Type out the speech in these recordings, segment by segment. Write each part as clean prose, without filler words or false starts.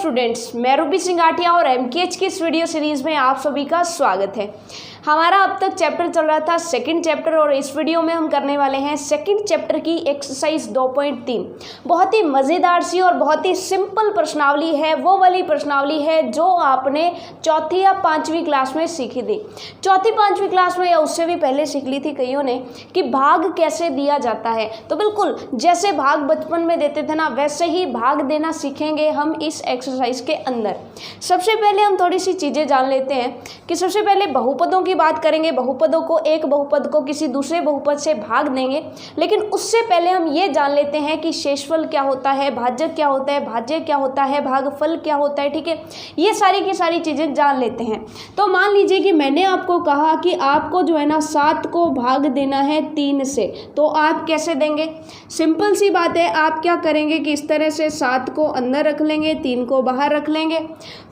Students, मैं Ruby सिंगाटिया और एमकेएच की इस वीडियो सीरीज में आप सभी का स्वागत है। हमारा अब तक चैप्टर चल रहा था सेकंड चैप्टर और इस वीडियो में हम करने वाले हैं सेकंड चैप्टर की एक्सरसाइज 2.3। बहुत ही मज़ेदार सी और बहुत ही सिंपल प्रश्नावली है, वो वाली प्रश्नावली है जो आपने चौथी या पाँचवीं क्लास में सीखी थी। चौथी पाँचवीं क्लास में या उससे भी पहले सीख ली थी कईयों ने कि भाग कैसे दिया जाता है। तो बिल्कुल जैसे भाग बचपन में देते थे ना, वैसे ही भाग देना सीखेंगे हम इस एक्सरसाइज के अंदर। सबसे पहले हम थोड़ी सी चीज़ें जान लेते हैं कि सबसे पहले बहुपदों की बात करेंगे। बहुपदों को, एक बहुपद को किसी दूसरे बहुपद से भाग देंगे, लेकिन उससे पहले हम ये जान लेते हैं कि शेषफल क्या होता है, भाजक क्या होता है, भाज्य क्या होता है, भागफल क्या होता है। ठीक है, ये सारी की सारी चीज़ें जान लेते हैं। तो मान लीजिए कि मैंने आपको कहा कि आपको जो है ना 7 को भाग देना है 3 से, तो आप कैसे देंगे? सिंपल सी बात है, आप क्या करेंगे कि इस तरह से 7 को अंदर रख लेंगे, 3 को बाहर रख लेंगे,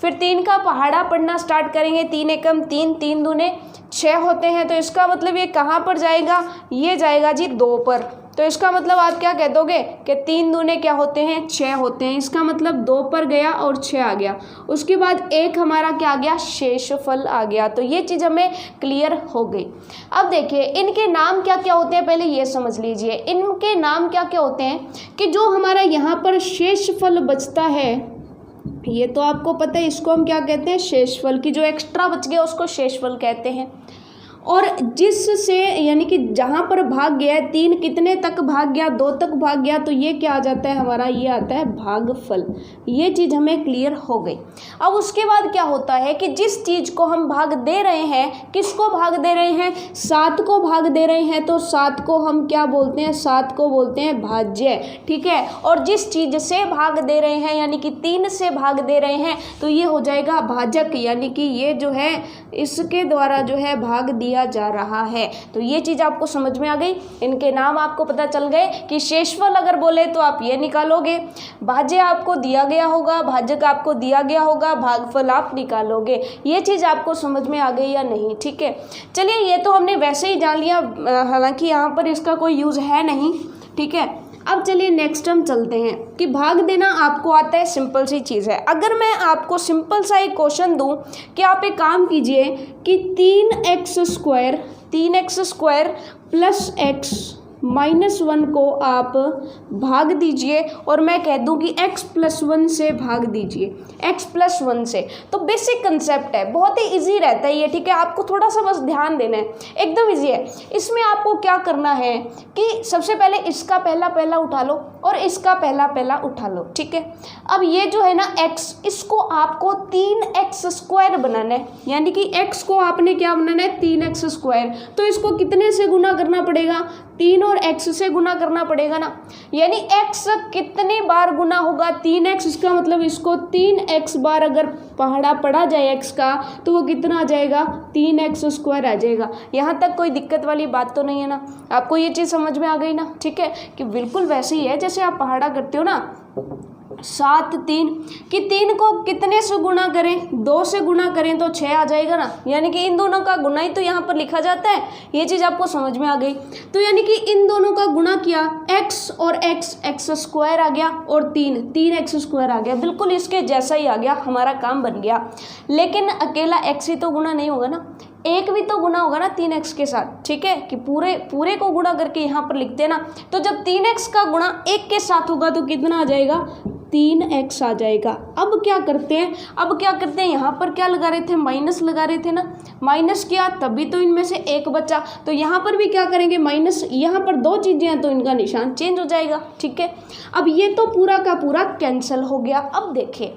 फिर 3 का पहाड़ा पढ़ना स्टार्ट करेंगे। 3 एकम 3, 3 दूने 6 होते हैं। तो इसका मतलब ये कहाँ पर जाएगा? ये जाएगा जी 2 पर। तो इसका मतलब आप क्या कह दोगे कि 3 दूने क्या होते हैं? 6 होते हैं। इसका मतलब 2 पर गया और 6 आ गया। उसके बाद एक हमारा क्या आ गया? शेषफल आ गया। तो ये चीज़ हमें क्लियर हो गई। अब देखिए इनके नाम क्या क्या होते हैं, पहले ये समझ लीजिए। इनके नाम क्या क्या होते हैं कि जो हमारा यहाँ पर शेषफल बचता है, ये तो आपको पता है, इसको हम क्या कहते हैं? शेषफल। की जो एक्स्ट्रा बच गया उसको शेषफल कहते हैं। और जिससे यानी कि जहाँ पर भाग गया है 3, कितने तक भाग गया? 2 तक भाग गया, तो ये क्या आ जाता है हमारा? ये आता है भागफल। ये चीज़ हमें क्लियर हो गई। अब उसके बाद क्या होता है कि जिस चीज़ को हम भाग दे रहे हैं, किसको भाग दे रहे हैं? 7 को भाग दे रहे हैं। तो 7 को हम क्या बोलते हैं? 7 को बोलते हैं भाज्य। ठीक है, और जिस चीज़ से भाग दे रहे हैं यानी कि 3 से भाग दे रहे हैं, तो ये हो जाएगा भाजक, यानी कि ये जो है इसके द्वारा जो है भाग दिया जा रहा है। तो ये चीज आपको समझ में आ गई। इनके नाम आपको पता चल गए कि शेषफल अगर बोले तो आप ये निकालोगे, भाज्य आपको दिया गया होगा, भाजक आपको दिया गया होगा, भागफल आप निकालोगे। ये चीज आपको समझ में आ गई या नहीं? ठीक है, चलिए ये तो हमने वैसे ही जान लिया, हालांकि यहाँ पर इसका कोई यूज है नहीं। ठीक है, अब चलिए नेक्स्ट हम चलते हैं कि भाग देना आपको आता है, सिंपल सी चीज़ है। अगर मैं आपको सिंपल सा एक क्वेश्चन दूं कि आप एक काम कीजिए कि 3x स्क्वायर प्लस x -1 को आप भाग दीजिए और मैं कह दूं कि x+1 से भाग दीजिए, x+1 से। तो बेसिक कंसेप्ट है, बहुत ही इजी रहता है ये। ठीक है, आपको थोड़ा सा बस ध्यान देना है, एकदम इजी है। इसमें आपको क्या करना है कि सबसे पहले इसका पहला पहला उठा लो और इसका पहला पहला उठा लो। ठीक है, अब ये जो है ना x, इसको आपको 3x स्क्वायर बनाना है, यानी कि x को आपने क्या बनाना है? 3x square. तो इसको कितने से गुना करना पड़ेगा? 3 और x से गुना करना पड़ेगा ना, यानी x कितने बार गुना होगा? 3x। इसका मतलब इसको 3x बार अगर पहाड़ा पड़ा जाए x का, तो वो कितना आ जाएगा? 3x स्क्वायर आ जाएगा। यहाँ तक कोई दिक्कत वाली बात तो नहीं है ना? आपको ये चीज़ समझ में आ गई ना? ठीक है, कि बिल्कुल वैसे ही है जैसे आप पहाड़ा करते हो ना, 7 3 कि 3 को कितने से गुना करें? 2 से गुना करें तो 6 आ जाएगा ना, यानी कि इन दोनों का गुना ही तो यहाँ पर लिखा जाता है। ये चीज़ आपको समझ में आ गई। तो यानी कि इन दोनों का गुना किया, x और x स्क्वायर आ गया और 3x स्क्वायर आ गया, बिल्कुल इसके जैसा ही आ गया, हमारा काम बन गया। लेकिन अकेला x ही तो गुना नहीं होगा ना, एक भी तो गुना होगा ना 3x के साथ। ठीक है, कि पूरे को गुणा करके यहाँ पर लिखते हैं ना, तो जब 3x का गुणा 1 के साथ होगा तो कितना आ जाएगा? 3x आ जाएगा। अब क्या करते हैं? यहाँ पर क्या लगा रहे थे? माइनस लगा रहे थे ना, माइनस किया तभी तो इनमें से एक बचा। तो यहाँ पर भी क्या करेंगे? माइनस। यहाँ पर 2 चीज़ें हैं तो इनका निशान चेंज हो जाएगा। ठीक है, अब ये तो पूरा का पूरा कैंसिल हो गया। अब देखिए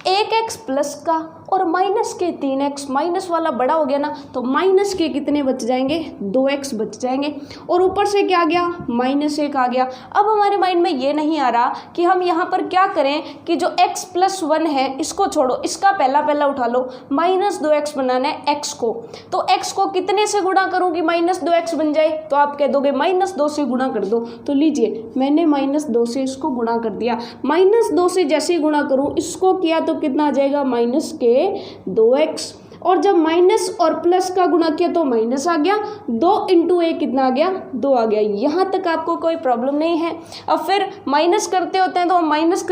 1x प्लस का और माइनस के 3x, माइनस वाला बड़ा हो गया ना, तो माइनस के कितने बच जाएंगे? 2x बच जाएंगे। और ऊपर से क्या आ गया? -1 आ गया। अब हमारे माइंड में ये नहीं आ रहा कि हम यहाँ पर क्या करें कि जो x+1 है इसको छोड़ो, इसका पहला पहला उठा लो, -2x बनाना है x को। तो x को कितने से गुणा करूँ कि -2x बन जाए? तो आप कह दोगे -2 से गुणा कर दो। तो लीजिए मैंने -2 से इसको गुणा कर दिया। -2 से जैसे ही गुणा करूँ, इसको किया तो कितना आ जाएगा? -2x। और जब माइनस और प्लस का गुणा किया तो माइनस आ गया, 2 × a कितना आ गया, 2 आ गया। यहाँ तक आपको कोई प्रॉब्लम नहीं है। अब फिर माइनस करते होते हैं तो हम माइनस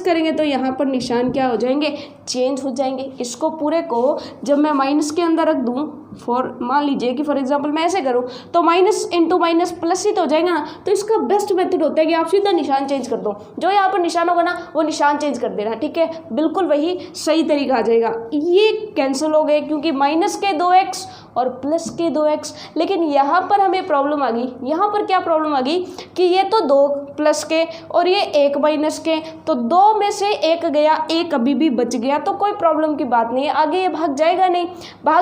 करेंगे तो यहाँ पर निशान क्या हो जाएंगे, चेंज हो जाएंगे। इसको पूरे को जब मैं माइनस के अंदर रख दूँ, मान लीजिए कि फॉर एग्जांपल मैं ऐसे करूं तो माइनस इंटू माइनस प्लस ही तो हो जाएगा ना। तो इसका बेस्ट मेथड होता है कि आप सीधा निशान चेंज कर दो, जो यहाँ पर निशान होगा ना वो निशान चेंज कर देना, ठीक है, बिल्कुल वही सही तरीका आ जाएगा। ये कैंसिल हो गए क्योंकि माइनस के 2x और प्लस के 2x। लेकिन यहाँ पर हमें प्रॉब्लम आ गई, यहाँ पर क्या प्रॉब्लम आ गई कि ये तो 2 प्लस के और ये 1 माइनस के, तो 2 में से 1 गया, 1 अभी भी बच गया, तो कोई प्रॉब्लम की बात नहीं है। आगे ये भाग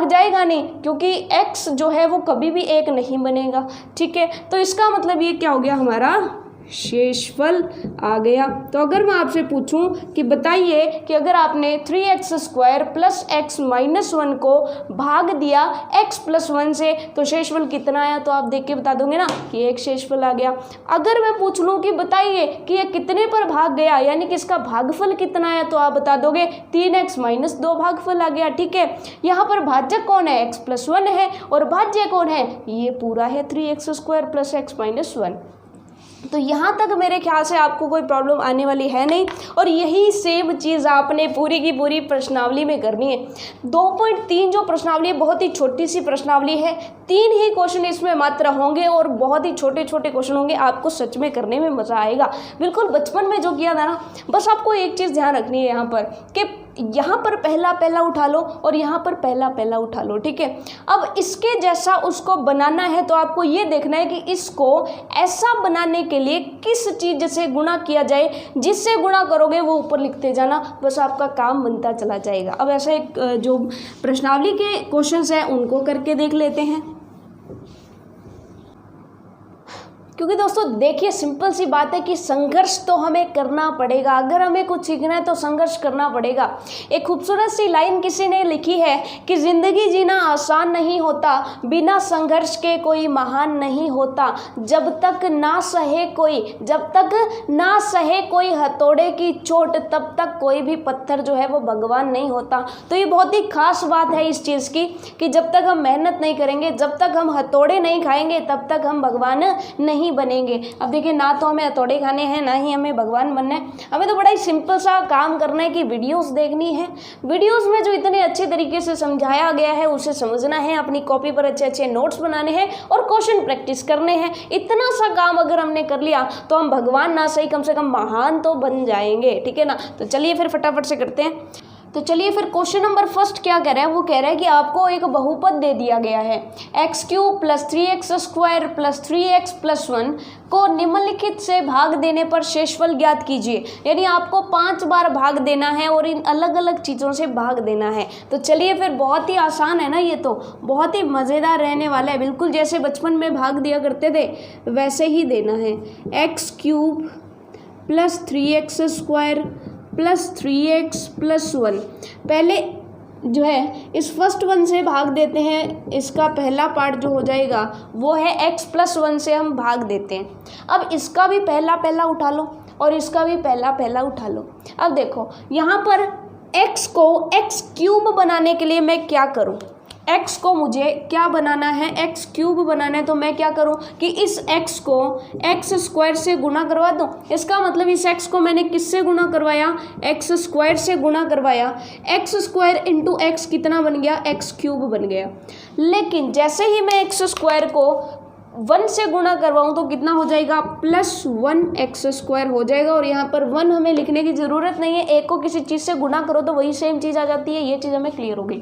जाएगा नहीं क्योंकि x जो है वो कभी भी 1 नहीं बनेगा, ठीक है। तो इसका मतलब ये क्या हो गया, हमारा शेषफल आ गया। तो अगर मैं आपसे पूछूं कि बताइए कि अगर आपने 3x² प्लस x माइनस 1 को भाग दिया x प्लस 1 से तो शेषफल कितना आया, तो आप देख के बता दोगे ना कि एक शेषफल आ गया। अगर मैं पूछ लूं कि बताइए कि ये कितने पर भाग गया, यानी कि इसका भागफल कितना आया, तो आप बता दोगे 3x माइनस 2 भागफल आ गया, ठीक है। यहाँ पर भाजक कौन है, x प्लस 1 है, और भाज्य कौन है, ये पूरा है 3x² प्लस x माइनस 1। तो यहाँ तक मेरे ख्याल से आपको कोई प्रॉब्लम आने वाली है नहीं, और यही सेम चीज़ आपने पूरी की पूरी प्रश्नावली में करनी है। 2.3 जो प्रश्नावली है बहुत ही छोटी सी प्रश्नावली है, 3 ही क्वेश्चन इसमें मात्र होंगे और बहुत ही छोटे छोटे क्वेश्चन होंगे। आपको सच में करने में मज़ा आएगा, बिल्कुल बचपन में जो किया था ना। बस आपको एक चीज़ ध्यान रखनी है यहाँ पर कि यहाँ पर पहला उठा लो और यहाँ पर पहला उठा लो, ठीक है। अब इसके जैसा उसको बनाना है तो आपको ये देखना है कि इसको ऐसा बनाने के लिए किस चीज़ से गुणा किया जाए, जिससे गुणा करोगे वो ऊपर लिखते जाना, बस आपका काम बनता चला जाएगा। अब ऐसे जो प्रश्नावली के क्वेश्चंस हैं उनको करके देख लेते हैं। क्योंकि दोस्तों देखिए सिंपल सी बात है कि संघर्ष तो हमें करना पड़ेगा, अगर हमें कुछ सीखना है तो संघर्ष करना पड़ेगा। एक खूबसूरत सी लाइन किसी ने लिखी है कि ज़िंदगी जीना आसान नहीं होता, बिना संघर्ष के कोई महान नहीं होता, जब तक ना सहे कोई हथौड़े की चोट तब तक कोई भी पत्थर जो है वो भगवान नहीं होता। तो ये बहुत ही खास बात है इस चीज़ की कि जब तक हम मेहनत नहीं करेंगे, जब तक हम हथौड़े नहीं खाएंगे, तब तक हम भगवान नहीं बनेंगे। अब देखिए ना तो हमें हथौड़े खाने हैं, ना ही हमें भगवान बनना है, हमें तो बड़ा ही सिंपल सा काम करना है कि वीडियोस देखनी है। वीडियोस में जो इतने अच्छे तरीके से समझाया गया है उसे समझना है, अपनी कॉपी पर अच्छे अच्छे नोट्स बनाने हैं और क्वेश्चन प्रैक्टिस करने हैं। इतना सा काम अगर हमने कर लिया तो हम भगवान ना सही कम से कम महान तो बन जाएंगे, ठीक है ना। तो चलिए फिर फटाफट से करते हैं। तो चलिए फिर क्वेश्चन नंबर फर्स्ट क्या कह रहा है, वो कह रहा है कि आपको एक बहुपद दे दिया गया है x³ + 3x² + 3x + 1 को निम्नलिखित से भाग देने पर शेषफल ज्ञात कीजिए। यानी आपको 5 बार भाग देना है और इन अलग अलग चीज़ों से भाग देना है। तो चलिए फिर, बहुत ही आसान है ना, ये तो बहुत ही मज़ेदार रहने वाला है, बिल्कुल जैसे बचपन में भाग दिया करते थे वैसे ही देना है। x³ + 3x² + 3x + 1 पहले जो है इस फर्स्ट वन से भाग देते हैं। इसका पहला पार्ट जो हो जाएगा वो है x + 1 से हम भाग देते हैं। अब इसका भी पहला उठा लो और इसका भी पहला उठा लो। अब देखो यहाँ पर x को x³ बनाने के लिए मैं क्या करूँ, x को मुझे क्या बनाना है, x³ बनाना है, तो मैं क्या करूं कि इस x को x² से गुणा करवा दूं। इसका मतलब इस x को मैंने किससे गुणा करवाया, x² से गुणा करवाया। x² × x कितना बन गया, x³ बन गया। लेकिन जैसे ही मैं x² को 1 से गुणा करवाऊँ तो कितना हो जाएगा, +1x² हो जाएगा। और यहाँ पर 1 हमें लिखने की ज़रूरत नहीं है, एक को किसी चीज़ से गुणा करो तो वही सेम चीज़ आ जाती है। ये चीज़ हमें क्लियर हो गई।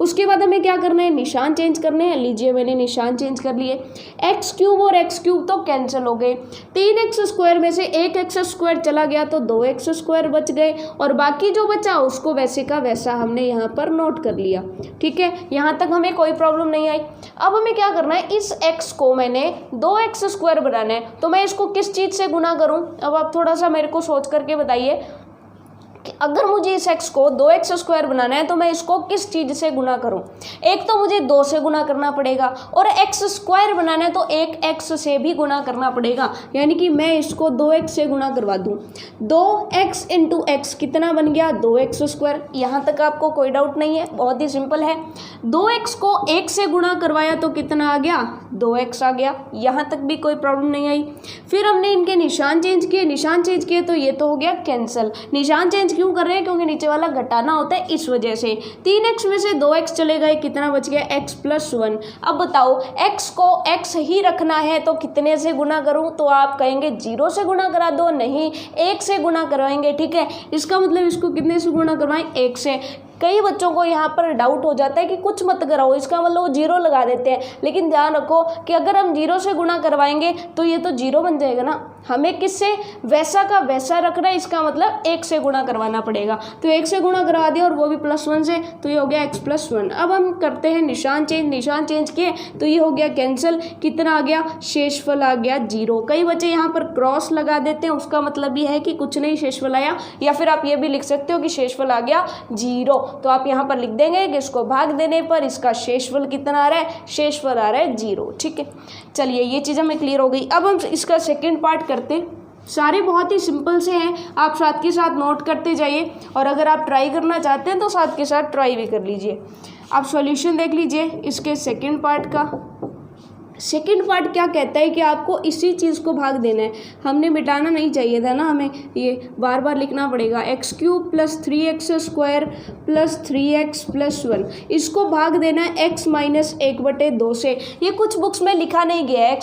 उसके बाद हमें क्या करना है, निशान चेंज करने हैं। लीजिए मैंने निशान चेंज कर लिए। x³ और x³ तो कैंसिल हो गए। 3x² में से 1x² चला गया तो 2x² बच गए और बाकी जो बचा उसको वैसे का वैसा हमने यहाँ पर नोट कर लिया, ठीक है। यहाँ तक हमें कोई प्रॉब्लम नहीं आई। अब हमें क्या करना है, इस x को मैंने 2x² बनाना है, तो मैं इसको किस चीज़ से गुना करूं। अब आप थोड़ा सा मेरे को सोच करके बताइए। कि अगर मुझे इस x को 2x² बनाना है तो मैं इसको किस चीज़ से गुना करूं। एक तो मुझे 2 से गुना करना पड़ेगा और x² बनाना है तो एक x से भी गुना करना पड़ेगा, यानी कि मैं इसको 2x से गुना करवा दूं। 2x × x कितना बन गया 2x²। यहाँ तक आपको कोई डाउट नहीं है, बहुत ही सिंपल है। 2x को 1 से गुना करवाया तो कितना आ गया 2x आ गया, यहाँ तक भी कोई प्रॉब्लम नहीं आई। फिर हमने इनके निशान चेंज किए तो ये तो हो गया कैंसिल। निशान चेंज क्यों कर रहे हैं, क्योंकि नीचे वाला घटाना होता है, इस वजह से। 3x में से 2x चले गए, कितना बच गया x+1। अब बताओ x को x ही रखना है तो कितने से गुना करूं, तो आप कहेंगे 0 से गुना करा दो, नहीं 1 से गुना करवाएंगे, ठीक है। इसका मतलब इसको कितने से गुना करवाएं 1 से। कई बच्चों को यहाँ पर डाउट हो जाता है कि कुछ मत कराओ, इसका मतलब वो 0 लगा देते हैं, लेकिन ध्यान रखो कि अगर हम 0 से गुना करवाएंगे तो ये तो 0 बन जाएगा ना। हमें किससे वैसा का वैसा रखना है, इसका मतलब 1 से गुना करवाना पड़ेगा। तो 1 से गुना करवा दिया और वो भी +1 से, तो ये हो गया x+1। अब हम करते हैं निशान चेंज किए तो ये हो गया कैंसिल। कितना आ गया शेषफल आ गया 0। कई बच्चे यहाँ पर क्रॉस लगा देते हैं, उसका मतलब ये है कि कुछ नहीं शेषफल आया, या फिर आप ये भी लिख सकते हो कि शेषफल आ गया 0। तो आप यहाँ पर लिख देंगे कि इसको भाग देने पर इसका शेषफल कितना आ रहा है, शेषफल आ रहा है 0, ठीक है। चलिए ये चीज़ हमें क्लियर हो गई। अब हम इसका सेकेंड पार्ट करते हैं। सारे बहुत ही सिंपल से हैं, आप साथ के साथ नोट करते जाइए, और अगर आप ट्राई करना चाहते हैं तो साथ के साथ ट्राई भी कर लीजिए। आप सॉल्यूशन देख लीजिए इसके सेकेंड पार्ट का। सेकेंड पार्ट क्या कहता है कि आपको इसी चीज़ को भाग देना है। हमने मिटाना नहीं चाहिए था ना, हमें ये बार बार लिखना पड़ेगा। x³ + 3x² + 3x+1, इसको भाग देना है x - 1/2 से। ये कुछ बुक्स में लिखा नहीं गया है,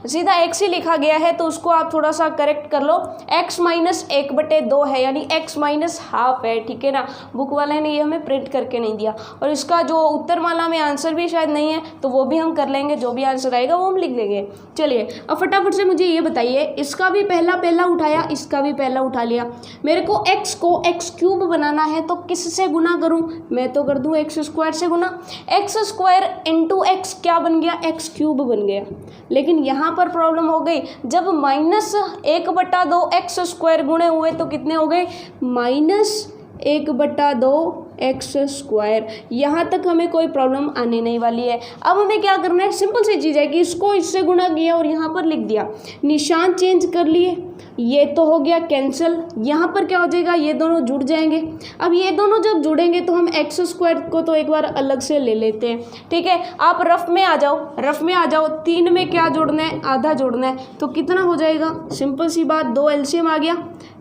सीधा x ही लिखा गया है, तो उसको आप थोड़ा सा करेक्ट कर लो। x - 1/2 है, यानी x -½ है, ठीक है ना। बुक वाले ने ये हमें प्रिंट करके नहीं दिया। और इसका जो उत्तरमाला में आंसर भी शायद नहीं है, तो वो भी हम कर लेंगे, जो भी आंसर आएगा वो हम लिख लेंगे। चलिए अब फटाफट से मुझे ये बताइए, इसका भी पहला उठाया, इसका भी पहला उठा लिया। मेरे को x को x³ बनाना है तो किससे गुना करूं, मैं तो कर दूं x² से गुना। x² × x क्या बन गया x³ बन गया। लेकिन यहाँ पर प्रॉब्लम हो गई, जब -1/2 x² गुणे हुए तो कितने हो गए -1/2 x²। यहाँ तक हमें कोई प्रॉब्लम आने नहीं वाली है। अब हमें क्या करना है, सिंपल सी चीज़ है कि इसको इससे गुना किया और यहाँ पर लिख दिया, निशान चेंज कर लिए, ये तो हो गया कैंसिल। यहाँ पर क्या हो जाएगा, ये दोनों जुड़ जाएंगे। अब ये दोनों जब जुड़ेंगे तो हम x² को तो एक बार अलग से ले लेते हैं, ठीक है। आप रफ में आ जाओ। 3 में क्या जोड़ना है, आधा जोड़ना है, तो कितना हो जाएगा, सिंपल सी बात, 2 एलसीएम आ गया,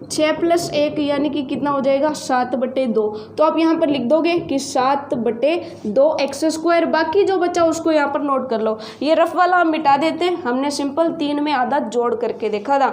6 + 1 यानी कि कितना हो जाएगा 7/2। तो आप यहाँ पर लिख दोगे कि 7/2 x²। बाकी जो बचा उसको यहाँ पर नोट कर लो। ये रफ वाला हम मिटा देते हैं, हमने सिंपल 3 में आधा जोड़ करके देखा था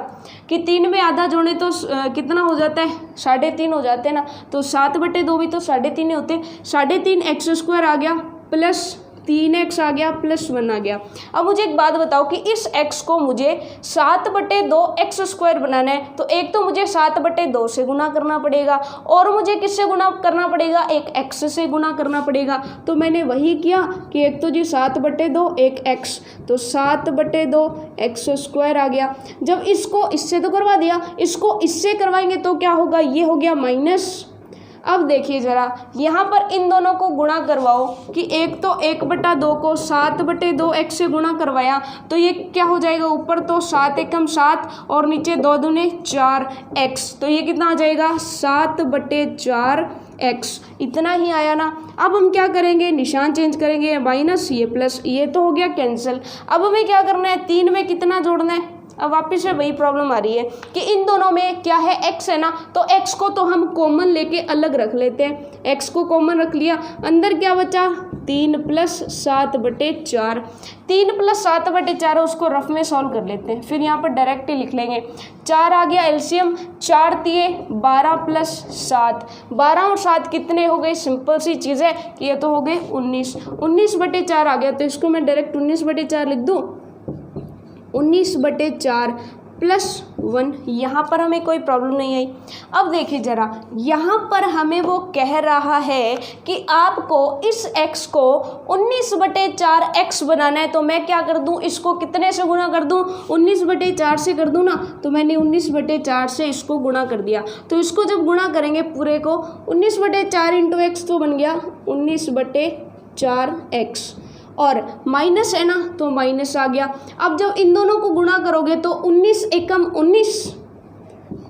कि 3 में आधा जोड़े तो कितना हो जाता है 3.5 हो जाते हैं ना। तो 7/2 भी तो 3.5 होते, 3.5 x² आ गया प्लस 3x आ गया +1 आ गया। अब मुझे एक बात बताओ कि इस x को मुझे 7/2 x² बनाना है, तो एक तो मुझे 7/2 से गुना करना पड़ेगा, और मुझे किससे गुना करना पड़ेगा, एक x से गुना करना पड़ेगा। तो मैंने वही किया कि एक तो जी 7/2 एक x, तो 7/2 x² आ गया। जब इसको इससे तो करवा दिया, इसको इससे करवाएंगे तो क्या होगा, ये हो गया माइनस। अब देखिए ज़रा यहाँ पर इन दोनों को गुणा करवाओ कि एक तो 1/2 को 7/2 x से गुणा करवाया, तो ये क्या हो जाएगा, ऊपर तो 7 एकम 7 और नीचे 2 दूने 4 x, तो ये कितना आ जाएगा 7/4 x। इतना ही आया ना। अब हम क्या करेंगे, निशान चेंज करेंगे, माइनस ये प्लस, ये तो हो गया कैंसिल। अब हमें क्या करना है, 3 में कितना जोड़ना है। अब वापस से वही प्रॉब्लम आ रही है कि इन दोनों में क्या है, x है ना, तो x को तो हम कॉमन लेके अलग रख लेते हैं। x को कॉमन रख लिया, अंदर क्या बचा 3 + 7/4। 3 + 7/4 उसको रफ में सॉल्व कर लेते हैं, फिर यहाँ पर डायरेक्ट ही लिख लेंगे। 4 आ गया एलसीएम, 4 × 12 + 7, 12 और 7 कितने हो गए, सिंपल सी चीज़ है कि ये तो हो गए 19। 19/4 आ गया, तो इसको मैं डायरेक्ट 19/4 लिख दूँ। 19/4 +1, यहाँ पर हमें कोई प्रॉब्लम नहीं आई। अब देखिए ज़रा, यहाँ पर हमें वो कह रहा है कि आपको इस x को 19/4 बनाना है। तो मैं क्या कर दूँ, इसको कितने से गुणा कर दूँ, 19/4 से कर दूँ ना। तो मैंने 19/4 से इसको गुणा कर दिया। तो इसको जब गुणा करेंगे पूरे को, 19/4 × x तो बन गया 19/4x, और माइनस है ना तो माइनस आ गया। अब जब इन दोनों को गुणा करोगे तो 19 एकम 19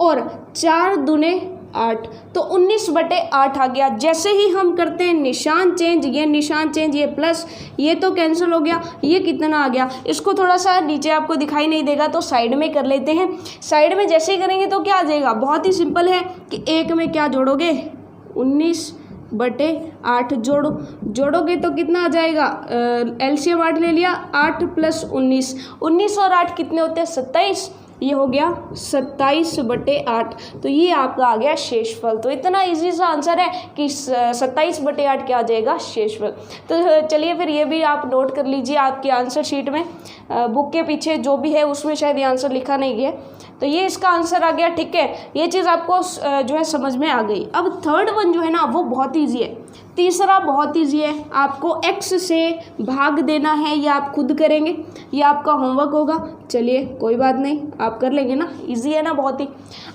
और 4 दूने 8, तो 19/8 आ गया। जैसे ही हम करते हैं निशान चेंज, ये निशान चेंज, ये प्लस, ये तो कैंसिल हो गया, ये कितना आ गया। इसको थोड़ा सा नीचे आपको दिखाई नहीं देगा तो साइड में कर लेते हैं। साइड में जैसे ही करेंगे तो क्या आ जाएगा, बहुत ही सिंपल है कि एक में क्या जोड़ोगे, 19/8 जोड़ोगे तो कितना आ जाएगा, एलसीएम 8 ले लिया, 8 + 19, 19 और 8 कितने होते हैं, 27, ये हो गया 27/8। तो ये आपका आ गया शेषफल। तो इतना इजी सा आंसर है कि 27/8 क्या आ जाएगा, शेषफल। तो चलिए फिर ये भी आप नोट कर लीजिए आपके आंसर शीट में, बुक के पीछे जो भी है उसमें शायद ये आंसर लिखा नहीं है। तो ये इसका आंसर आ गया, ठीक है। ये चीज़ आपको जो है समझ में आ गई। अब थर्ड वन जो है ना वो बहुत ईजी है। तीसरा बहुत ईजी है, आपको x से भाग देना है, या आप खुद करेंगे या आपका होमवर्क होगा। चलिए कोई बात नहीं, आप कर लेंगे ना, इजी है ना बहुत ही।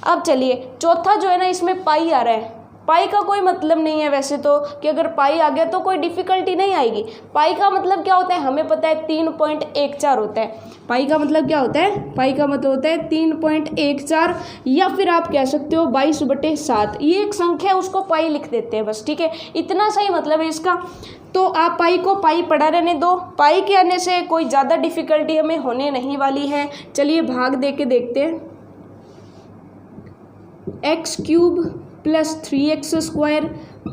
अब चलिए चौथा जो है ना, इसमें पाई आ रहा है। पाई का कोई मतलब नहीं है वैसे तो, कि अगर पाई आ गया तो कोई डिफ़िकल्टी नहीं आएगी। पाई का मतलब क्या होता है, हमें पता है 3.14 होता है। पाई का मतलब क्या होता है, पाई का मतलब होता है 3.14, या फिर आप कह सकते हो 22/7। ये एक संख्या है, उसको पाई लिख देते हैं बस, ठीक है। इतना सही मतलब है इसका। तो आप पाई को पाई पढ़ा रहने दो। पाई के आने से कोई ज़्यादा डिफ़िकल्टी हमें होने नहीं वाली है। चलिए भाग दे के देखते हैं। x³ + 3x²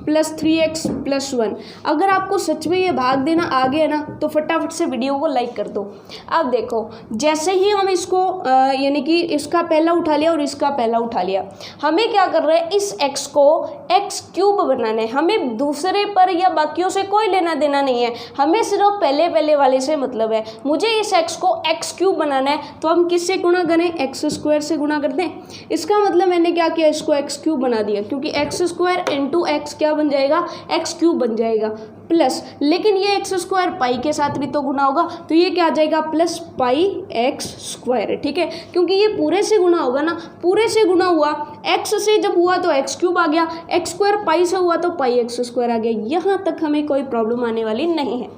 + 3x + 1। अगर आपको सच में ये भाग देना आ गया ना तो फटाफट से वीडियो को लाइक कर दो। अब देखो, जैसे ही हम इसको यानी कि इसका पहला उठा लिया और इसका पहला उठा लिया, हमें क्या कर रहे हैं, इस x को x³ बनाना है। हमें दूसरे पर या बाकियों से कोई लेना देना नहीं है, हमें सिर्फ पहले वाले से मतलब है। मुझे इस x को x³ बनाना है, तो हम किससे गुणा करें, x² से गुणा करते हैं। इसका मतलब मैंने क्या किया, इसको x³ बना दिया, क्योंकि x² × x क्या बन जाएगा, x³ बन जाएगा, प्लस, लेकिन ये x² पाई के साथ भी तो गुना होगा, तो ये क्या आ जाएगा, +πx², ठीक है। क्योंकि ये पूरे से गुना होगा ना, पूरे से गुना हुआ, x से जब हुआ तो x³ आ गया, x² पाई से हुआ तो πx² आ गया। यहाँ तक हमें कोई प्रॉब्लम आने वाली नहीं है।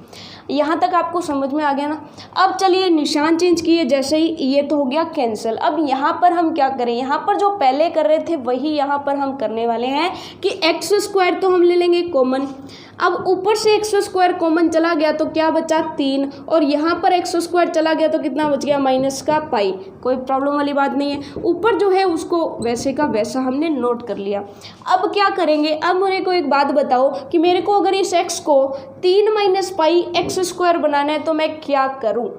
यहाँ तक आपको समझ में आ गया ना। अब चलिए निशान चेंज किए, जैसे ही ये तो हो गया कैंसिल। अब यहाँ पर हम क्या करें, यहाँ पर जो पहले कर रहे थे वही यहाँ पर हम करने वाले हैं कि x² तो हम ले लेंगे कॉमन। अब ऊपर से x² कॉमन चला गया तो क्या बचा, 3, और यहाँ पर x² चला गया तो कितना बच गया, -π। कोई प्रॉब्लम वाली बात नहीं है। ऊपर जो है उसको वैसे का वैसा हमने नोट कर लिया। अब क्या करेंगे, अब मेरे को एक बात बताओ कि मेरे को अगर इस x को 3 - πx² बनाना है तो मैं क्या करूँ।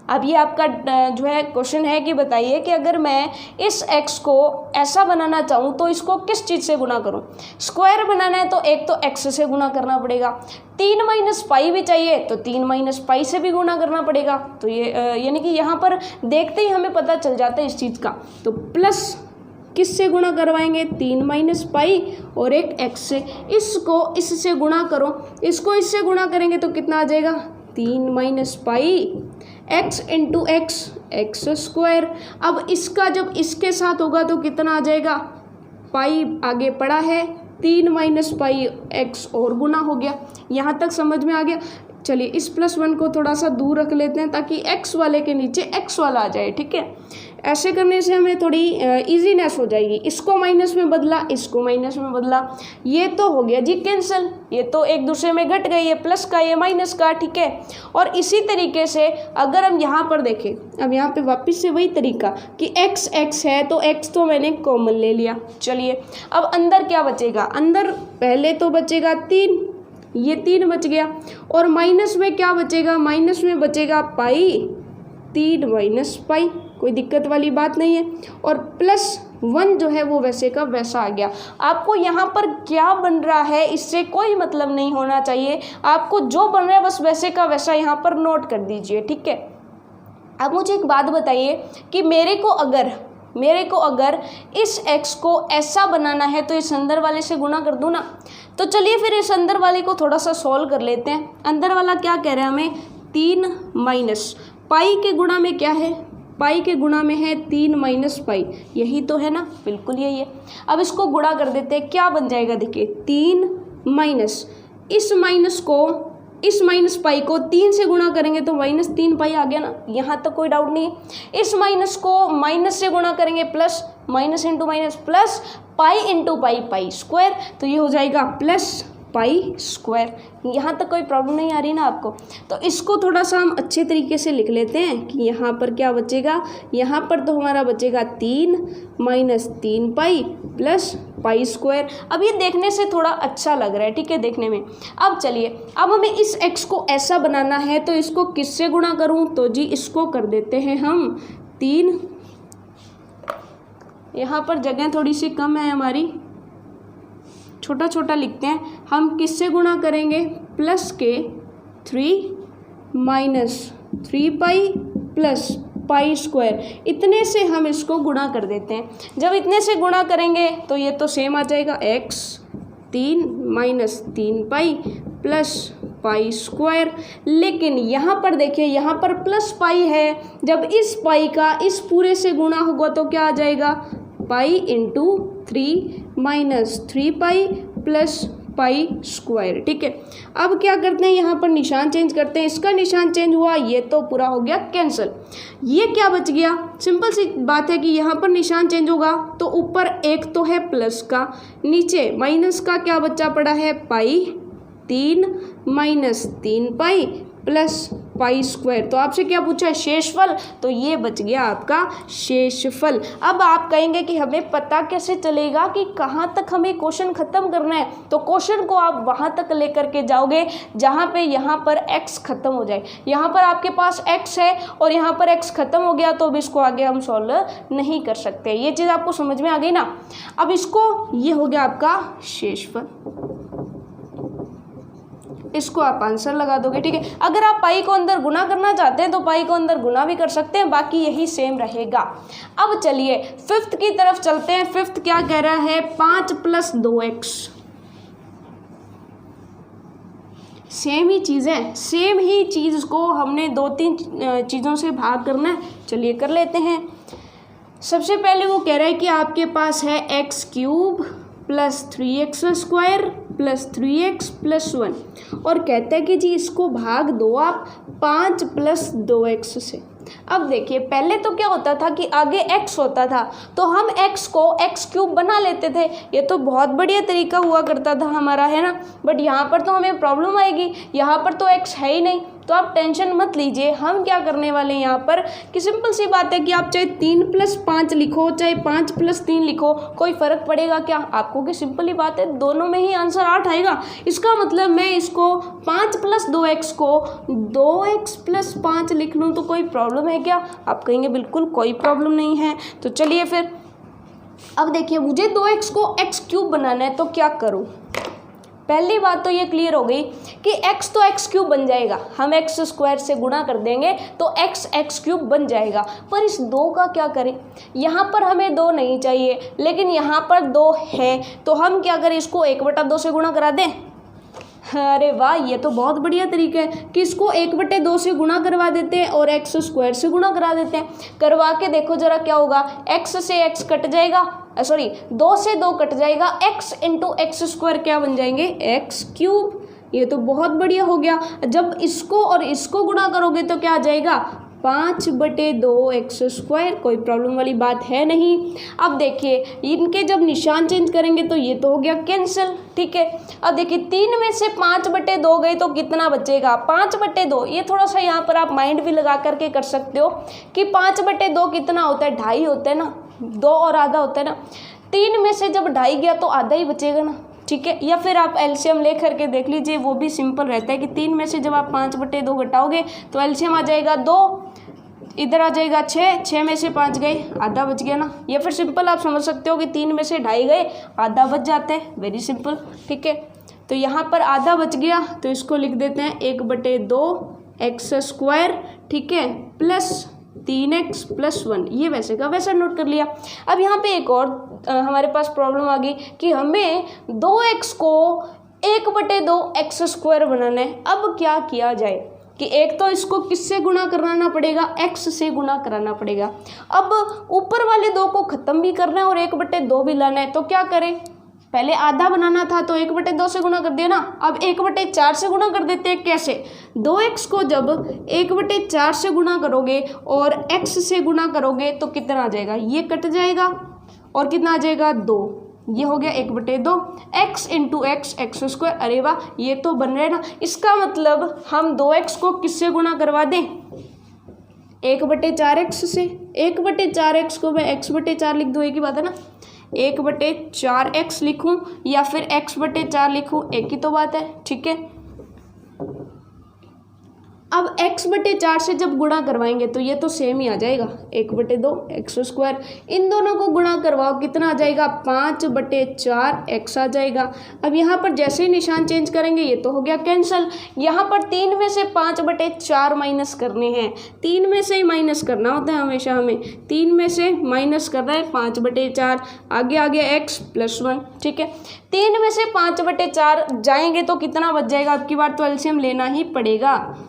अब ये आपका जो है क्वेश्चन है कि बताइए कि अगर मैं इस x को ऐसा बनाना चाहूँ तो इसको किस चीज़ से गुना करूँ। स्क्वायर बनाना है तो एक तो x से गुना करना पड़ेगा, 3 - π भी चाहिए तो 3 - π से भी गुना करना पड़ेगा। तो ये यानी कि यहाँ पर देखते ही हमें पता चल जाता है इस चीज़ का। तो प्लस किससे गुणा करवाएंगे, 3 - π और एक x से। इसको इससे गुणा करो, इसको इससे गुणा करेंगे तो कितना आ जाएगा, 3 - π x × x² अब इसका जब इसके साथ होगा तो कितना आ जाएगा, पाई आगे पड़ा है, 3 - πx और गुना हो गया। यहाँ तक समझ में आ गया। चलिए इस +1 को थोड़ा सा दूर रख लेते हैं ताकि x वाले के नीचे x वाला आ जाए, ठीक है। ऐसे करने से हमें थोड़ी इजीनेस हो जाएगी। इसको माइनस में बदला, इसको माइनस में बदला, ये तो हो गया जी कैंसिल। ये तो एक दूसरे में घट गए, ये प्लस का ये माइनस का, ठीक है। और इसी तरीके से अगर हम यहाँ पर देखें, अब यहाँ पे वापस से वही तरीका कि x है तो x तो मैंने कॉमन ले लिया। चलिए अब अंदर क्या बचेगा, अंदर पहले तो बचेगा 3, ये 3 बच गया, और माइनस में क्या बचेगा, माइनस में बचेगा पाई, 3 - π, कोई दिक्कत वाली बात नहीं है। और +1 जो है वो वैसे का वैसा आ गया। आपको यहाँ पर क्या बन रहा है इससे कोई मतलब नहीं होना चाहिए, आपको जो बन रहा है बस वैसे का वैसा यहाँ पर नोट कर दीजिए, ठीक है। अब मुझे एक बात बताइए कि मेरे को अगर इस x को ऐसा बनाना है तो इस अंदर वाले से गुणा कर दूँ ना। तो चलिए फिर इस अंदर वाले को थोड़ा सा सॉल्व कर लेते हैं। अंदर वाला क्या कह रहा है हमें, 3 माइनस पाई के गुणा में क्या है, पाई के गुणा में है 3 माइनस पाई, यही तो है ना, बिल्कुल यही है। अब इसको गुणा कर देते हैं, क्या बन जाएगा देखिए, 3 माइनस इस माइनस पाई को 3 से गुणा करेंगे तो -3 पाई आ गया ना, यहाँ तक कोई डाउट नहीं है। इस माइनस को माइनस से गुणा करेंगे plus, minus into minus plus, pi into pi, pi square, तो ये हो जाएगा प्लस पाई स्क्वायर। यहाँ तक कोई प्रॉब्लम नहीं आ रही ना आपको। तो इसको थोड़ा सा हम अच्छे तरीके से लिख लेते हैं कि यहाँ पर क्या बचेगा, यहाँ पर तो हमारा बचेगा 3 minus 3 pi plus pi square. अब ये देखने से थोड़ा अच्छा लग रहा है, ठीक है, देखने में। अब चलिए, अब हमें इस x को ऐसा बनाना है तो इसको किससे गुणा करूँ, तो जी इसको कर देते हैं हम 3, यहाँ पर जगह थोड़ी सी कम है हमारी, छोटा छोटा लिखते हैं। हम किससे गुणा करेंगे, प्लस के 3 minus 3 pi plus pi square, इतने से हम इसको गुणा कर देते हैं। जब इतने से गुणा करेंगे तो ये तो सेम आ जाएगा, x 3 minus 3 pi plus pi square. लेकिन यहाँ पर देखिए, यहाँ पर प्लस पाई है, जब इस पाई का इस पूरे से गुणा होगा तो क्या आ जाएगा, pi into 3 minus 3 pi plus pi square, ठीक है। अब क्या करते हैं, यहाँ पर निशान चेंज करते हैं, इसका निशान चेंज हुआ, ये तो पूरा हो गया कैंसिल। ये क्या बच गया, सिंपल सी बात है कि यहाँ पर निशान चेंज होगा तो ऊपर एक तो है प्लस का, नीचे माइनस का क्या बच्चा पड़ा है, पाई 3 minus 3 pi plus pi square. तो आपसे क्या पूछा है, शेषफल, तो ये बच गया आपका शेषफल। अब आप कहेंगे कि हमें पता कैसे चलेगा कि कहाँ तक हमें क्वेश्चन खत्म करना है, तो क्वेश्चन को आप वहाँ तक लेकर के जाओगे जहाँ पे यहाँ पर x खत्म हो जाए। यहाँ पर आपके पास x है और यहाँ पर x खत्म हो गया, तो अब इसको आगे हम सॉल्व नहीं कर सकते। ये चीज़ आपको समझ में आ गई ना। अब इसको, ये हो गया आपका शेषफल, इसको आप आंसर लगा दोगे, ठीक है। अगर आप पाई को अंदर गुना करना चाहते हैं तो पाई को अंदर गुना भी कर सकते हैं, बाकी यही सेम रहेगा। अब चलिए फिफ्थ की तरफ चलते हैं। फिफ्थ क्या कह रहा है, 5 प्लस 2x, सेम ही चीज़ है, सेम ही चीज़ को हमने 2-3 चीज़ों से भाग करना है। चलिए कर लेते हैं। सबसे पहले वो कह रहा है कि आपके पास है x cube plus 3x square plus 3x plus 1, और कहता है कि जी इसको भाग दो आप 5 प्लस 2x से। अब देखिए, पहले तो क्या होता था कि आगे x होता था तो हम x को x क्यूब बना लेते थे, ये तो बहुत बढ़िया तरीका हुआ करता था हमारा, है ना। बट यहाँ पर तो हमें प्रॉब्लम आएगी, यहाँ पर तो x है ही नहीं, तो आप टेंशन मत लीजिए। हम क्या करने वाले हैं यहाँ पर कि सिंपल सी बात है कि आप चाहे 3 प्लस 5 लिखो, चाहे 5 प्लस 3 लिखो, कोई फ़र्क पड़ेगा क्या आपको? कि सिंपल ही बात है, दोनों में ही आंसर 8 आएगा। इसका मतलब मैं इसको 5 प्लस 2x को 2x प्लस 5 लिख लूँ तो कोई प्रॉब्लम है क्या? आप कहेंगे बिल्कुल कोई प्रॉब्लम नहीं है। तो चलिए फिर, अब देखिए, मुझे 2x को x क्यूब बनाना है तो क्या करूँ? पहली बात तो ये क्लियर हो गई कि x तो x क्यूब बन जाएगा, हम x स्क्वायर से गुणा कर देंगे तो x क्यूब बन जाएगा। पर इस 2 का क्या करें? यहाँ पर हमें 2 नहीं चाहिए, लेकिन यहाँ पर 2 है, तो हम क्या करें, इसको 1/2 से गुणा करा दें। अरे वाह, ये तो बहुत बढ़िया तरीका है कि इसको 1/2 से गुणा करवा देते हैं और x स्क्वायर से गुणा करा देते हैं। करवा के देखो जरा क्या होगा, x से x कट जाएगा, सॉरी 2 से 2 कट जाएगा, x इंटू एक्स स्क्वायर क्या बन जाएंगे, x क्यूब। ये तो बहुत बढ़िया हो गया। जब इसको और इसको गुणा करोगे तो क्या आ जाएगा, 5/2 एक्स स्क्वायर। कोई प्रॉब्लम वाली बात है नहीं। अब देखिए, इनके जब निशान चेंज करेंगे तो ये तो हो गया कैंसिल, ठीक है। अब देखिए, 3 में से 5/2 गए तो कितना बचेगा, 5/2। ये थोड़ा सा यहाँ पर आप माइंड भी लगा करके कर सकते हो कि 5/2 कितना होता है, 2.5 होता है ना, 2 और आधा होता है ना। 3 में से जब 2.5 गया तो आधा ही बचेगा ना, ठीक है। या फिर आप एलसीएम ले करके देख लीजिए, वो भी सिंपल रहता है कि 3 में से जब आप 5/2 घटाओगे तो एलसीएम आ जाएगा 2, इधर आ जाएगा 6 में से 5 गए, आधा बच गया ना। या फिर सिंपल आप समझ सकते हो कि 3 में से 2.5 गए, आधा बच जाता है, वेरी सिंपल, ठीक है। तो यहाँ पर आधा बच गया तो इसको लिख देते हैं 1/2 एक्स स्क्वायर, ठीक है, प्लस 3x + 1, ये वैसे का वैसा नोट कर लिया। अब यहाँ पे एक और हमारे पास प्रॉब्लम आ गई कि हमें 2x को 1/2 x² बनाना है। अब क्या किया जाए कि एक तो इसको किससे गुणा कराना पड़ेगा, x से गुणा कराना पड़ेगा। अब ऊपर वाले 2 को ख़त्म भी करना है और 1/2 भी लाना है, तो क्या करें, पहले आधा बनाना था तो 1/2 से गुणा कर दिया ना, अब 1/4 से गुणा कर देते हैं। कैसे, 2x को जब 1/4 से गुणा करोगे और x से गुणा करोगे तो कितना आ जाएगा, ये कट जाएगा और कितना आ जाएगा 2, ये हो गया 1/2 x × x x²। अरे वाह, ये तो बन रहा है ना। इसका मतलब हम 2x को किससे गुणा करवा दें, 1/4x से। 1/4x को मैं x/4 लिख दूँ, एक ही बात है ना, 1/4x लिखूं या फिर x/4 लिखूं, एक ही तो बात है, ठीक है। अब x/4 से जब गुणा करवाएंगे तो ये तो सेम ही आ जाएगा, 1/2 x²। इन दोनों को गुणा करवाओ, कितना आ जाएगा, 5/4 x आ जाएगा। अब यहाँ पर जैसे ही निशान चेंज करेंगे ये तो हो गया कैंसिल। यहाँ पर 3 में से 5/4 माइनस करने हैं, 3 में से ही माइनस करना होता है हमेशा, हमें 3 में से माइनस करना है 5/4, आगे आ गया x + 1, ठीक है। 3 में से 5/4 जाएंगे तो कितना बच जाएगा, अब की बार तो एलसीएम लेना ही पड़ेगा।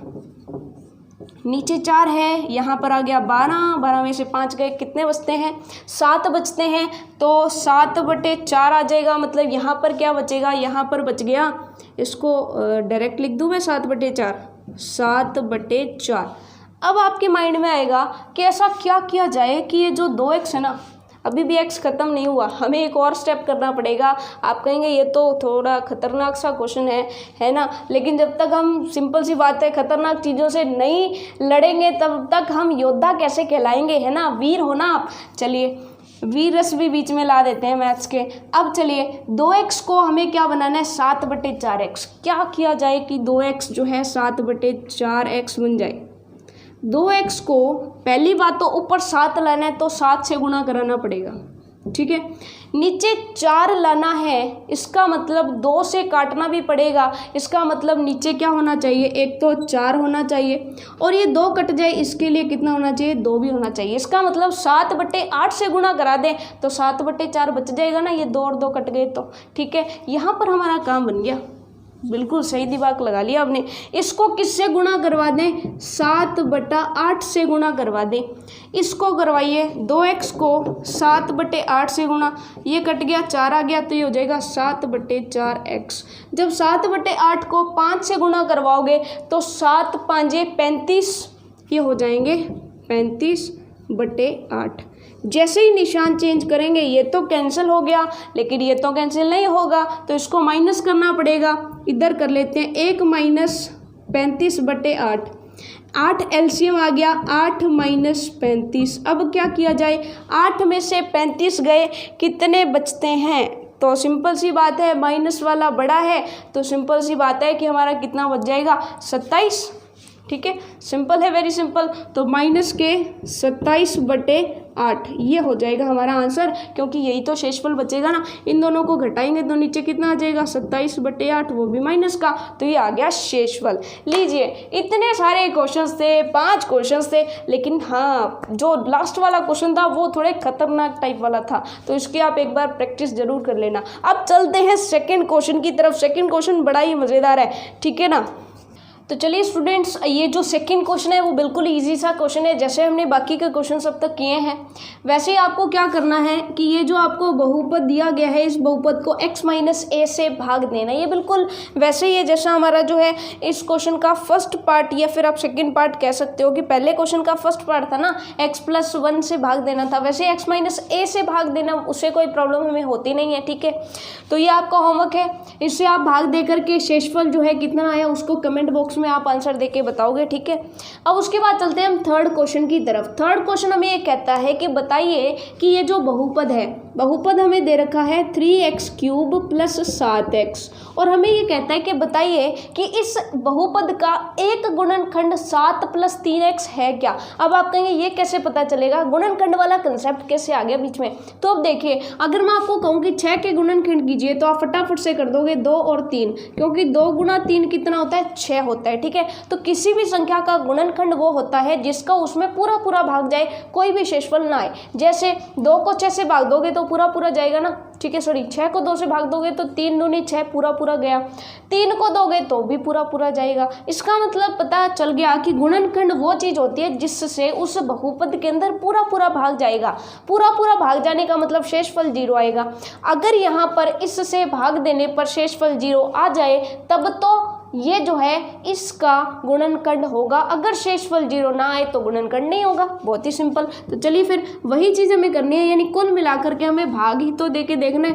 नीचे 4 है, यहाँ पर आ गया 12, 12 में से 5 गए, कितने बचते हैं, 7 बचते हैं, तो 7/4 आ जाएगा। मतलब यहाँ पर क्या बचेगा, यहाँ पर बच गया, इसको डायरेक्ट लिख दूँ मैं 7/4, 7/4। अब आपके माइंड में आएगा कि ऐसा क्या किया जाए कि ये जो 2x है ना, अभी भी x ख़त्म नहीं हुआ, हमें एक और स्टेप करना पड़ेगा। आप कहेंगे ये तो थोड़ा खतरनाक सा क्वेश्चन है ना, लेकिन जब तक हम, सिंपल सी बात है, खतरनाक चीज़ों से नहीं लड़ेंगे तब तक हम योद्धा कैसे कहलाएंगे, है ना, वीर हो ना आप। चलिए वीर रस भी बीच में ला देते हैं मैथ्स के। अब चलिए 2x को हमें क्या बनाना है, 7/4x। क्या किया जाए कि 2x जो है 7/4x बन जाए। 2x को पहली बात तो ऊपर 7 लाना है तो 7 से गुणा कराना पड़ेगा, ठीक है। नीचे 4 लाना है, इसका मतलब 2 से काटना भी पड़ेगा, इसका मतलब नीचे क्या होना चाहिए, एक तो 4 होना चाहिए और ये 2 कट जाए, इसके लिए कितना होना चाहिए, 2 भी होना चाहिए। इसका मतलब 7/8 से गुणा करा दें तो 7/4 बच जाएगा ना, ये 2 और 2 कट गए तो, ठीक है। यहाँ पर हमारा काम बन गया, बिल्कुल सही दिमाग लगा लिया आपने। इसको किससे गुणा करवा दें, 7/8 से गुणा करवा दें। इसको करवाइए, 2x को 7/8 से गुणा, ये कट गया, 4 आ गया तो ये हो जाएगा 7/4x। जब 7/8 को 5 से गुणा करवाओगे तो 7 × 5 = 35, ये हो जाएंगे 35/8। जैसे ही निशान चेंज करेंगे ये तो कैंसिल हो गया, लेकिन ये तो कैंसिल नहीं होगा तो इसको माइनस करना पड़ेगा। इधर कर लेते हैं, 1 - 35/8, 8 एलसीएम आ गया, 8 - 35। अब क्या किया जाए, 8 में से 35 गए, कितने बचते हैं, तो सिंपल सी बात है, माइनस वाला बड़ा है तो सिंपल सी बात है कि हमारा कितना बच जाएगा, 27, ठीक है। सिंपल है, वेरी सिंपल। तो माइनस के 27/8 ये हो जाएगा हमारा आंसर, क्योंकि यही तो शेषफल बचेगा ना। इन दोनों को घटाएंगे तो नीचे कितना आ जाएगा, 27/8, वो भी माइनस का, तो ये आ गया शेषफल। लीजिए, इतने सारे क्वेश्चंस थे, 5 क्वेश्चंस थे, लेकिन हाँ जो लास्ट वाला क्वेश्चन था वो थोड़े खतरनाक टाइप वाला था, तो इसकी आप एक बार प्रैक्टिस जरूर कर लेना। अब चलते हैं सेकेंड क्वेश्चन की तरफ। सेकेंड क्वेश्चन बड़ा ही मज़ेदार है, ठीक है ना। तो चलिए स्टूडेंट्स, ये जो सेकंड क्वेश्चन है वो बिल्कुल इजी सा क्वेश्चन है, जैसे हमने बाकी के क्वेश्चन अब तक किए हैं वैसे ही आपको क्या करना है कि ये जो आपको बहुपद दिया गया है, इस बहुपद को x - a से भाग देना। ये बिल्कुल वैसे ही है जैसा हमारा जो है इस क्वेश्चन का फर्स्ट पार्ट, या फिर आप सेकंड पार्ट कह सकते हो कि पहले क्वेश्चन का फर्स्ट पार्ट था ना, x + 1 से भाग देना था, वैसे x - a से भाग देना, उससे कोई प्रॉब्लम हमें होती नहीं है, ठीक है। तो ये आपका होमवर्क है, इससे आप भाग दे करके शेषफल जो है कितना आया उसको कमेंट बॉक्स में आप आंसर देके बताओगे, ठीक है। अब उसके बाद चलते हैं हम थर्ड क्वेश्चन की तरफ। थर्ड क्वेश्चन हमें ये कहता है कि बताइए कि ये जो बहुपद है बहुपद हमें दे रखा है 3x³ प्लस 7x, और हमें ये कहता है कि बताइए कि इस बहुपद का एक गुणनखंड 7 + 3x है क्या। अब आप कहेंगे ये कैसे पता चलेगा, गुणनखंड वाला कंसेप्ट कैसे आ गया बीच में। तो अब देखिए, अगर मैं आपको कहूँ कि 6 के गुणनखंड कीजिए तो आप फटाफट से कर दोगे 2 और 3, क्योंकि 2 × 3 कितना होता है, 6 होता है। ठीक है, तो किसी भी संख्या का गुणनखंड वो होता है जिसका उसमें पूरा पूरा भाग जाए, कोई भी शेषफल ना आए। जैसे 2 को 6 से भाग दोगे तो पूरा पूरा जाएगा ना, ठीक है, सॉरी 6 को 2 से भाग दोगे तो 3 दूनी 6 पूरा पूरा गया, 3 को दोगे तो भी पूरा पूरा जाएगा। इसका मतलब पता चल गया कि गुणनखंड वो चीज़ होती है जिससे उस बहुपद के अंदर पूरा पूरा भाग जाएगा। पूरा पूरा भाग जाने का मतलब शेषफल 0 आएगा। अगर यहाँ पर इससे भाग देने पर शेषफल 0 आ जाए तब तो ये जो है इसका गुणनखंड होगा, अगर शेषफल 0 ना आए तो गुणनखंड नहीं होगा। बहुत ही सिंपल। तो चलिए फिर वही चीज़ हमें करनी है, यानी कुल मिलाकर के हमें भाग ही तो देके देखना है।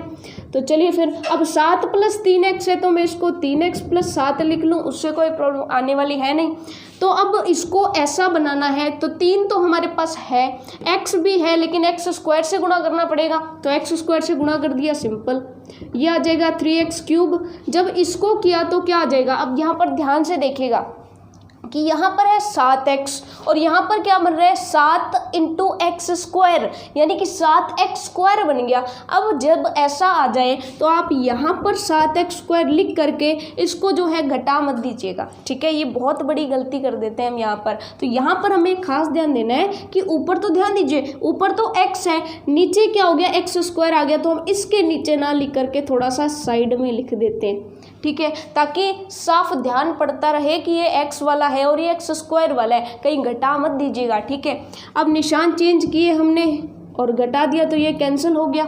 तो चलिए फिर, अब 7 + 3x है तो मैं इसको 3x + 7 लिख लूँ, उससे कोई प्रॉब्लम आने वाली है नहीं। तो अब इसको ऐसा बनाना है तो 3 तो हमारे पास है, x भी है, लेकिन x² से गुणा करना पड़ेगा, तो x² से गुणा कर दिया, सिंपल। ये आ जाएगा 3x³। जब इसको किया तो क्या आ जाएगा, अब यहाँ पर ध्यान से देखिएगा कि यहाँ पर है 7x और यहाँ पर क्या बन रहा है 7 × x², यानी कि 7x² बन गया। अब जब ऐसा आ जाए तो आप यहाँ पर 7x² लिख करके इसको जो है घटा मत दीजिएगा, ठीक है। ये बहुत बड़ी गलती कर देते हैं हम यहाँ पर। तो यहाँ पर हमें खास ध्यान देना है कि ऊपर तो ध्यान दीजिए, ऊपर तो x है, नीचे क्या हो गया, x² आ गया, तो हम इसके नीचे ना लिख करके थोड़ा सा साइड में लिख देते हैं, ठीक है, ताकि साफ ध्यान पड़ता रहे कि ये x वाला है और ये x² वाला है, कहीं घटा मत दीजिएगा, ठीक है। अब निशान चेंज किए हमने और घटा दिया तो ये कैंसिल हो गया,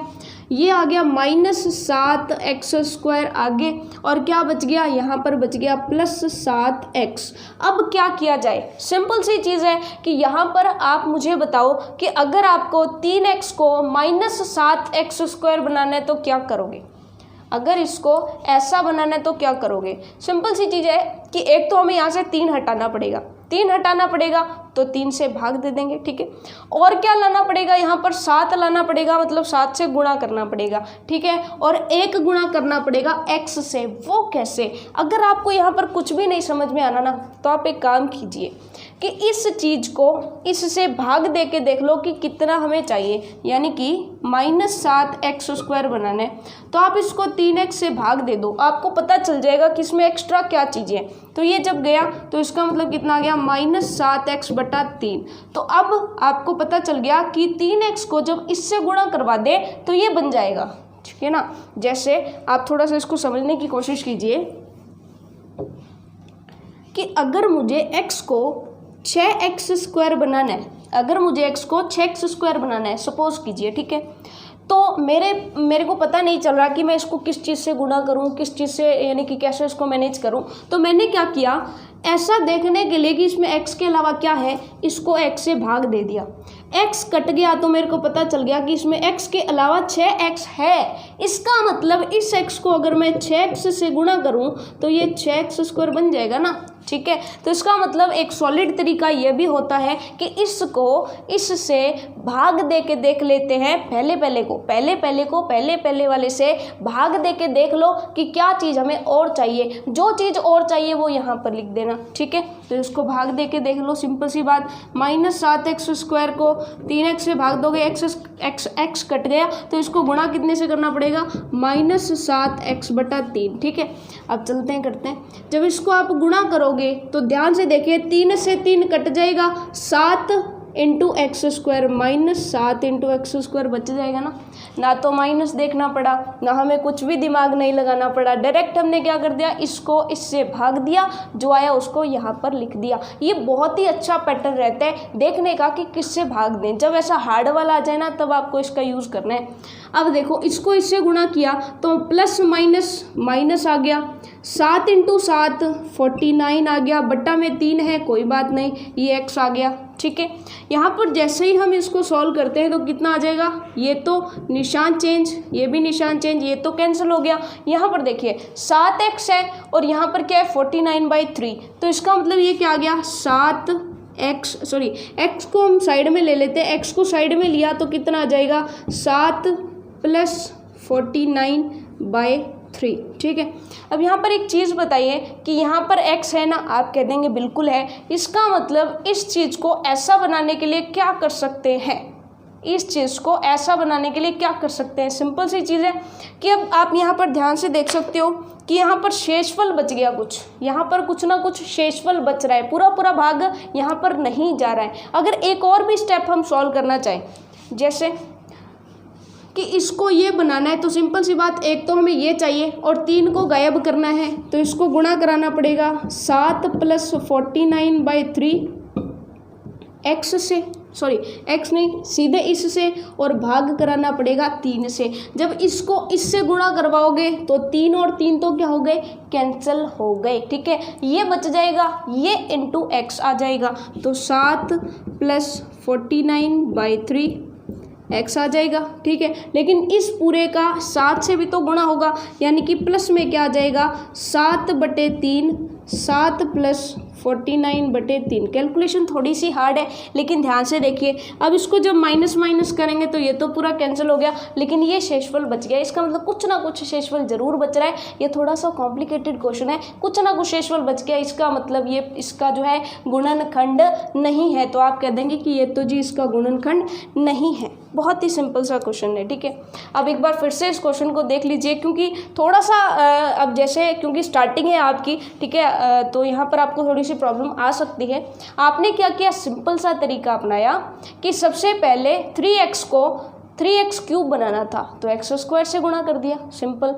ये आ गया -7x² आगे, और क्या बच गया, यहाँ पर बच गया +7x। अब क्या किया जाए, सिंपल सी चीज़ है कि यहाँ पर आप मुझे बताओ कि अगर आपको 3x को -7x² बनाना है तो क्या करोगे। अगर इसको ऐसा बनाना है तो क्या करोगे, सिंपल सी चीज़ है कि एक तो हमें यहाँ से 3 हटाना पड़ेगा, 3 हटाना पड़ेगा तो 3 से भाग दे देंगे, ठीक है। और क्या लाना पड़ेगा, यहाँ पर 7 लाना पड़ेगा, मतलब 7 से गुणा करना पड़ेगा, ठीक है। और 1 गुणा करना पड़ेगा x से। वो कैसे, अगर आपको यहाँ पर कुछ भी नहीं समझ में आना ना तो आप एक काम कीजिए कि इस चीज़ को इससे भाग दे के देख लो कि कितना हमें चाहिए, यानी कि -7x² बनाना है तो आप इसको 3x से भाग दे दो, आपको पता चल जाएगा कि इसमें एक्स्ट्रा क्या चीज़ें हैं। तो ये जब गया तो इसका मतलब कितना आ गया, -7x/3। तो अब आपको पता चल गया कि 3x को जब इससे गुणा करवा दे तो ये बन जाएगा, ठीक है ना। जैसे आप थोड़ा सा इसको समझने की कोशिश कीजिए कि अगर मुझे x को 6x² बनाना है, अगर मुझे x को 6x² बनाना है सपोज कीजिए, ठीक है, तो मेरे को पता नहीं चल रहा कि मैं इसको किस चीज़ से गुणा करूं, किस चीज़ से, यानी कि कैसे इसको मैनेज करूं। तो मैंने क्या किया, ऐसा देखने के लिए कि इसमें x के अलावा क्या है, इसको x से भाग दे दिया, x कट गया तो मेरे को पता चल गया कि इसमें x के अलावा 6x है। इसका मतलब इस x को अगर मैं 6x से गुणा करूं तो ये 6x² बन जाएगा ना, ठीक है। तो इसका मतलब एक सॉलिड तरीका ये भी होता है कि इसको इससे भाग दे के देख लेते हैं, पहले वाले से भाग दे के देख लो कि क्या चीज़ हमें और चाहिए, जो चीज़ और चाहिए वो यहाँ पर लिख देना, ठीक है। तो इसको भाग दे के देख लो, सिंपल सी बात, -7x² को 3x से भाग दोगे, x कट गया तो इसको गुणा कितने से करना पड़ेगा, -7x/3, ठीक है। अब चलते हैं करते हैं, जब इसको आप गुणा करोगे तो ध्यान से देखिए, 3 से 3 कट जाएगा, 7 × x² -7 × x² बच जाएगा ना तो माइनस देखना पड़ा, ना हमें कुछ भी दिमाग नहीं लगाना पड़ा, डायरेक्ट हमने क्या कर दिया, इसको इससे भाग दिया, जो आया उसको यहाँ पर लिख दिया। ये बहुत ही अच्छा पैटर्न रहता है देखने का कि किससे भाग दें। जब ऐसा हार्ड वाला आ जाए ना तब आपको इसका यूज़ करना है। अब देखो, इसको इससे गुणा किया तो प्लस माइनस आ गया, 7 × 7 49 आ गया, बट्टा में 3 है, कोई बात नहीं, ये x आ गया, ठीक है। यहाँ पर जैसे ही हम इसको सॉल्व करते हैं तो कितना आ जाएगा, ये तो निशान चेंज, ये भी निशान चेंज, ये तो कैंसिल हो गया। यहाँ पर देखिए 7x है और यहाँ पर क्या है 49/3, तो इसका मतलब ये क्या आ गया, x को हम साइड में ले लेते हैं, x को साइड में लिया तो कितना आ जाएगा, 7 प्लस 49/3, ठीक है। अब यहाँ पर एक चीज़ बताइए कि यहाँ पर x है ना, आप कह देंगे बिल्कुल है। इसका मतलब इस चीज़ को ऐसा बनाने के लिए क्या कर सकते हैं, इस चीज़ को ऐसा बनाने के लिए क्या कर सकते हैं, सिंपल सी चीज़ है कि अब आप यहाँ पर ध्यान से देख सकते हो कि यहाँ पर शेषफल बच गया कुछ, यहाँ पर कुछ ना कुछ शेषफल बच रहा है, पूरा पूरा भाग यहाँ पर नहीं जा रहा है। अगर एक और भी स्टेप हम सॉल्व करना चाहें, जैसे कि इसको ये बनाना है, तो सिंपल सी बात, एक तो हमें ये चाहिए और 3 को गायब करना है, तो इसको गुणा कराना पड़ेगा 7 + 49/3 x से, सॉरी x नहीं, सीधे इससे, और भाग कराना पड़ेगा 3 से। जब इसको इससे गुणा करवाओगे तो 3 और 3 तो क्या हो गए, कैंसिल हो गए, ठीक है। ये बच जाएगा, ये इंटू x आ जाएगा, तो 7 + 49/3 x आ जाएगा, ठीक है। लेकिन इस पूरे का 7 से भी तो गुणा होगा, यानी कि प्लस में क्या आ जाएगा, 7/3, 7 + 49/3। कैलकुलेशन थोड़ी सी हार्ड है, लेकिन ध्यान से देखिए। अब इसको जब माइनस माइनस करेंगे तो ये तो पूरा कैंसिल हो गया, लेकिन ये शेषफल बच गया। इसका मतलब कुछ ना कुछ शेषफल जरूर बच रहा है। ये थोड़ा सा कॉम्प्लिकेटेड क्वेश्चन है, कुछ ना कुछ शेषफल बच गया, इसका मतलब ये इसका जो है गुणनखंड नहीं है। तो आप कह देंगे कि ये तो जी इसका गुणनखंड नहीं है। बहुत ही सिंपल सा क्वेश्चन है, ठीक है। अब एक बार फिर से इस क्वेश्चन को देख लीजिए, क्योंकि थोड़ा सा अब जैसे क्योंकि स्टार्टिंग है आपकी, ठीक है, तो यहाँ पर आपको थोड़ी सी प्रॉब्लम आ सकती है। आपने क्या किया, सिंपल सा तरीका अपनाया कि सबसे पहले 3x को 3x³ बनाना था, तो x² से गुणा कर दिया, सिंपल।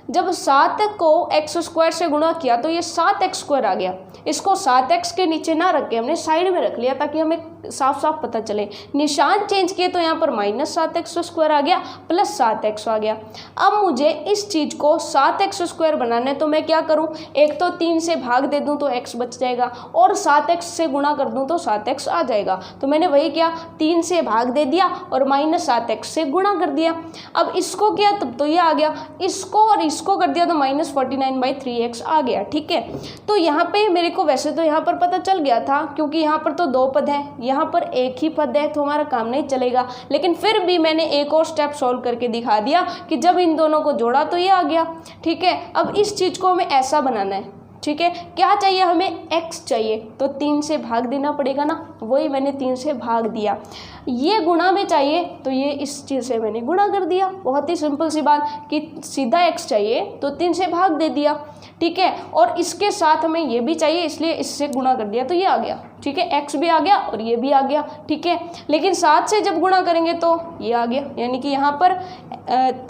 जब 7 को x² से गुणा किया तो ये 7x² आ गया। इसको 7x के नीचे ना रख के हमने साइड में रख लिया, ताकि हमें साफ साफ पता चले। निशान चेंज किए तो यहाँ पर -7x² आ गया, प्लस 7x आ गया। अब मुझे इस चीज़ को 7x² बनाना है, तो मैं क्या करूँ, एक तो 3 से भाग दे दूँ तो x बच जाएगा, और 7x से गुणा कर दूँ तो 7x आ जाएगा। तो मैंने वही किया, 3 से भाग दे दिया और -7x से गुणा कर दिया। अब इसको किया तब तो ये आ गया, इसको और इसको कर दिया तो -49/3x आ गया, ठीक है। तो यहाँ पे मेरे को वैसे तो यहाँ पर पता चल गया था, क्योंकि यहाँ पर तो 2 पद है, यहाँ पर एक ही पद है, तो हमारा काम नहीं चलेगा। लेकिन फिर भी मैंने एक और स्टेप सॉल्व करके दिखा दिया कि जब इन दोनों को जोड़ा तो ये आ गया, ठीक है। अब इस चीज़ को हमें ऐसा बनाना है, ठीक है। क्या चाहिए हमें, x चाहिए, तो 3 से भाग देना पड़ेगा ना, वही मैंने 3 से भाग दिया। ये गुणा में चाहिए तो ये इस चीज़ से मैंने गुणा कर दिया। बहुत ही सिंपल सी बात कि सीधा x चाहिए तो 3 से भाग दे दिया, ठीक है। और इसके साथ हमें ये भी चाहिए, इसलिए इससे गुणा कर दिया तो ये आ गया, ठीक है। x भी आ गया और ये भी आ गया, ठीक है। लेकिन 7 से जब गुणा करेंगे तो ये आ गया, यानी कि यहाँ पर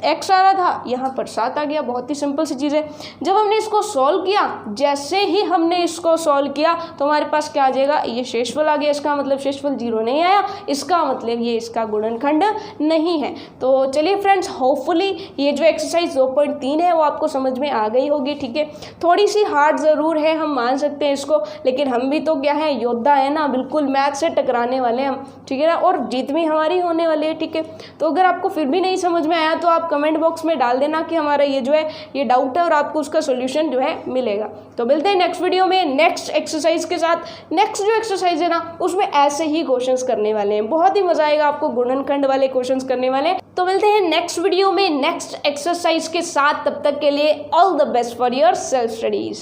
x आ रहा था, यहाँ पर 7 आ गया। बहुत ही सिंपल सी चीज़ है। जब हमने इसको सॉल्व किया, जैसे ही हमने इसको सॉल्व किया तो हमारे पास क्या आ जाएगा, ये शेषफल आ गया। इसका मतलब शेषफल 0 नहीं आया, इसका मतलब ये इसका गुणनखंड नहीं है। तो चलिए फ्रेंड्स, होपफुली ये जो एक्सरसाइज 2.3 है वो आपको समझ में आ गई होगी, ठीक है। थोड़ी सी हार्ड ज़रूर है, हम मान सकते हैं इसको, लेकिन हम भी तो क्या है, योद्धा है ना, बिल्कुल मैथ से टकराने वाले हम, ठीक है ना, और जीत भी हमारी होने वाली है, ठीक है। तो अगर आपको फिर भी नहीं समझ में आया तो आप कमेंट बॉक्स में डाल देना कि हमारा ये जो है ये डाउट है, और आपको उसका सोल्यूशन जो है मिलेगा। तो मिलते हैं नेक्स्ट वीडियो में नेक्स्ट एक्सरसाइज के साथ। नेक्स्ट जो एक्सरसाइज है ना, उसमें ऐसे ही क्वेश्चंस करने वाले हैं, बहुत ही मजा आएगा आपको, गुणनखंड वाले क्वेश्चंस करने वाले हैं। तो मिलते हैं नेक्स्ट वीडियो में नेक्स्ट एक्सरसाइज के साथ, तब तक के लिए all the best for your self studies.